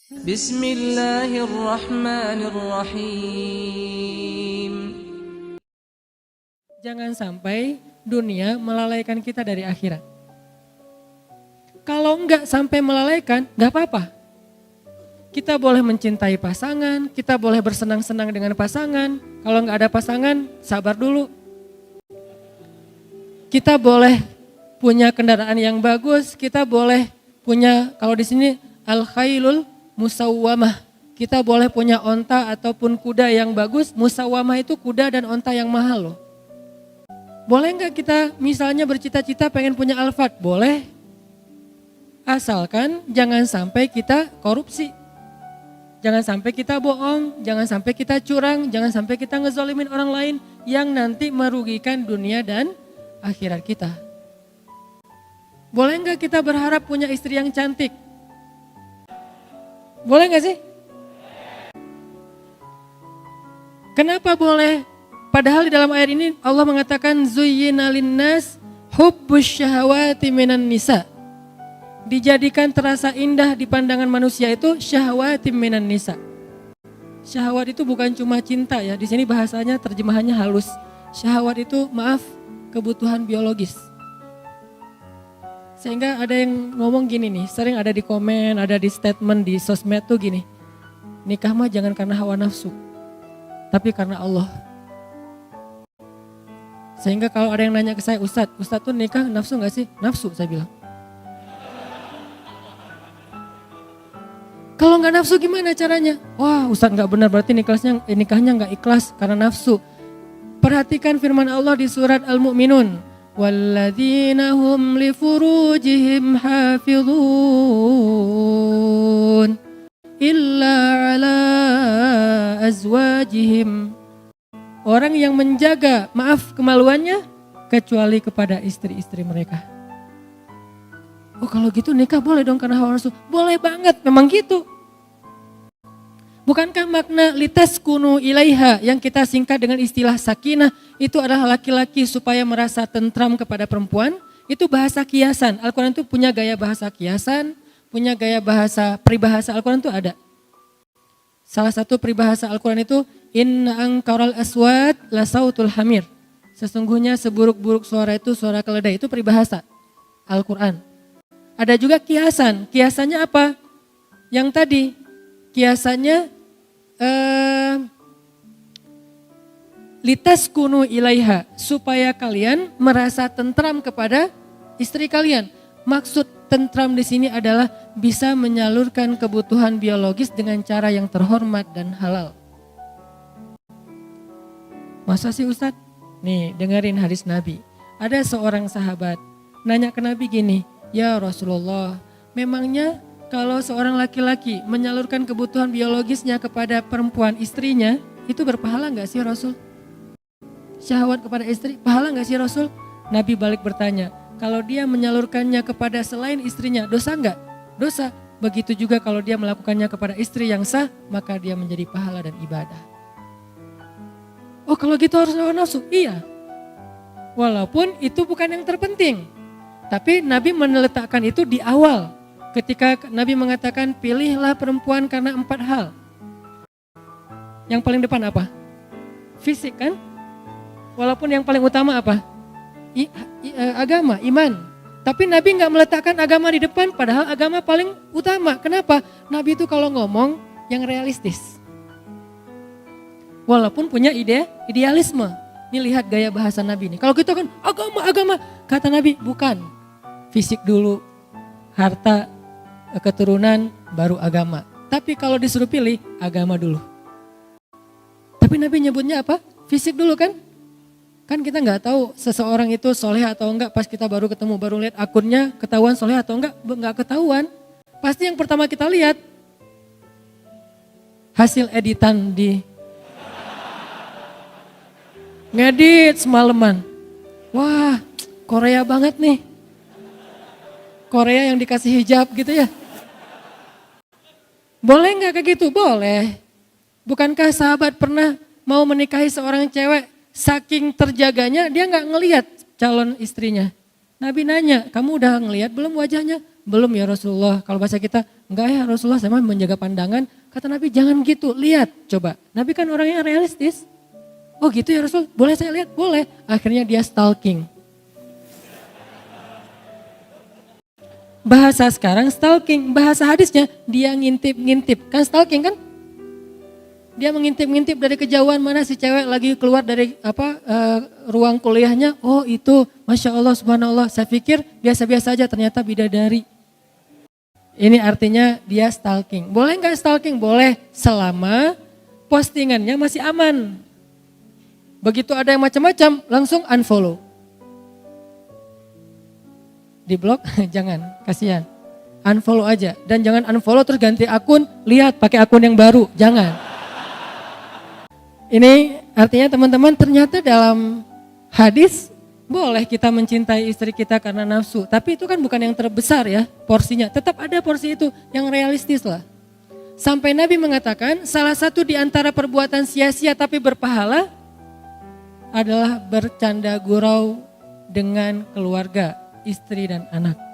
Bismillahirrahmanirrahim. Jangan sampai dunia melalaikan kita dari akhirat. Kalau enggak sampai melalaikan, enggak apa-apa. Kita boleh mencintai pasangan, kita boleh bersenang-senang dengan pasangan. Kalau enggak ada pasangan, sabar dulu. Kita boleh punya kendaraan yang bagus, kita boleh punya, kalau di sini al-khailul musawwamah. Kita boleh punya onta ataupun kuda yang bagus. Musawwamah itu kuda dan onta yang mahal loh. Boleh nggak kita misalnya bercita-cita pengen punya Alphard? Boleh. Asalkan jangan sampai kita korupsi. Jangan sampai kita bohong, jangan sampai kita curang, jangan sampai kita ngezolimin orang lain yang nanti merugikan dunia dan akhirat kita. Boleh nggak kita berharap punya istri yang cantik? Boleh nggak sih? Kenapa boleh? Padahal di dalam ayat ini Allah mengatakan zuyyina linnas hubbus syahawati minan nisa. Dijadikan terasa indah di pandangan manusia itu syahawati minan nisa. Syahwat itu bukan cuma cinta ya, di sini bahasanya terjemahannya halus. Syahwat itu kebutuhan biologis. Sehingga ada yang ngomong gini nih, sering ada di komen, ada di statement di sosmed tuh gini. Nikah mah jangan karena hawa nafsu, tapi karena Allah. Sehingga kalau ada yang nanya ke saya, Ustadz tuh nikah nafsu gak sih? Nafsu, saya bilang. Kalau gak nafsu gimana caranya? Wah, Ustadz gak benar, berarti nikahnya gak ikhlas karena nafsu. Perhatikan firman Allah di surat Al-Mu'minun. Walladzina hum li furujihim hafidhun illa ala azwajihim. Orang yang menjaga, kemaluannya kecuali kepada istri-istri mereka. Oh kalau gitu nikah boleh dong karena hawa nafsu? Boleh banget, memang gitu. Bukankah makna litaskunu ilaiha yang kita singkat dengan istilah sakinah itu adalah laki-laki supaya merasa tentram kepada perempuan? Itu bahasa kiasan. Al-Quran itu punya gaya bahasa kiasan, punya gaya bahasa peribahasa Al-Quran itu ada. Salah satu peribahasa Al-Quran itu inna angkaral aswad la sautul hamir. Sesungguhnya seburuk-buruk suara itu suara keledai, itu peribahasa Al-Quran. Ada juga kiasan. Kiasannya apa? Yang tadi kiasannya litaskunu ilaiha, supaya kalian merasa tentram kepada istri kalian. Maksud tentram di sini adalah bisa menyalurkan kebutuhan biologis dengan cara yang terhormat dan halal. Masa sih Ustadz? Nih dengerin hadis Nabi. Ada seorang sahabat nanya ke Nabi gini, ya Rasulullah, memangnya kalau seorang laki-laki menyalurkan kebutuhan biologisnya kepada perempuan istrinya, itu berpahala gak sih Rasul? Syahwat kepada istri, pahala gak sih Rasul? Nabi balik bertanya, kalau dia menyalurkannya kepada selain istrinya, dosa gak? Dosa. Begitu juga kalau dia melakukannya kepada istri yang sah, maka dia menjadi pahala dan ibadah. Oh kalau gitu harus hawa nafsu? Iya. Walaupun itu bukan yang terpenting. Tapi Nabi meletakkan itu di awal. Ketika Nabi mengatakan pilihlah perempuan karena 4 hal. Yang paling depan apa? Fisik kan? Walaupun yang paling utama apa? Agama, iman. Tapi Nabi nggak meletakkan agama di depan padahal agama paling utama. Kenapa? Nabi itu kalau ngomong yang realistis. Walaupun punya idealisme. Ini lihat gaya bahasa Nabi nih. Kalau kita kan agama. Kata Nabi bukan. Fisik dulu, harta, keturunan, baru agama. Tapi kalau disuruh pilih, agama dulu. Tapi Nabi nyebutnya apa? Fisik dulu kan? Kan kita nggak tahu seseorang itu soleh atau enggak pas kita baru ketemu, baru lihat akunnya ketahuan soleh atau enggak ketahuan. Pasti yang pertama kita lihat hasil editan di ngedit semalaman. Wah Korea banget nih. Korea yang dikasih hijab gitu ya. Boleh nggak kayak gitu? Boleh. Bukankah sahabat pernah mau menikahi seorang cewek, saking terjaganya dia nggak ngelihat calon istrinya. Nabi nanya, kamu udah ngelihat belum wajahnya? Belum ya Rasulullah. Kalau bahasa kita, enggak ya Rasulullah, sama menjaga pandangan. Kata Nabi, jangan gitu, lihat coba. Nabi kan orangnya realistis. Oh gitu ya Rasul, boleh saya lihat? Boleh. Akhirnya dia stalking. Bahasa sekarang stalking, bahasa hadisnya dia ngintip-ngintip. Kan stalking kan? Dia mengintip-ngintip dari kejauhan mana si cewek lagi keluar dari ruang kuliahnya. Oh itu, Masya Allah, Subhanallah. Saya pikir biasa-biasa aja, ternyata bidadari. Ini artinya dia stalking. Boleh nggak stalking? Boleh, selama postingannya masih aman. Begitu ada yang macam-macam, langsung unfollow. Di blok jangan, kasihan. Unfollow aja, dan jangan unfollow terus ganti akun, lihat pakai akun yang baru, jangan. Ini artinya teman-teman, ternyata dalam hadis boleh kita mencintai istri kita karena nafsu, tapi itu kan bukan yang terbesar ya porsinya, tetap ada porsi itu yang realistis lah. Sampai Nabi mengatakan salah satu di antara perbuatan sia-sia tapi berpahala adalah bercanda gurau dengan keluarga, istri dan anak.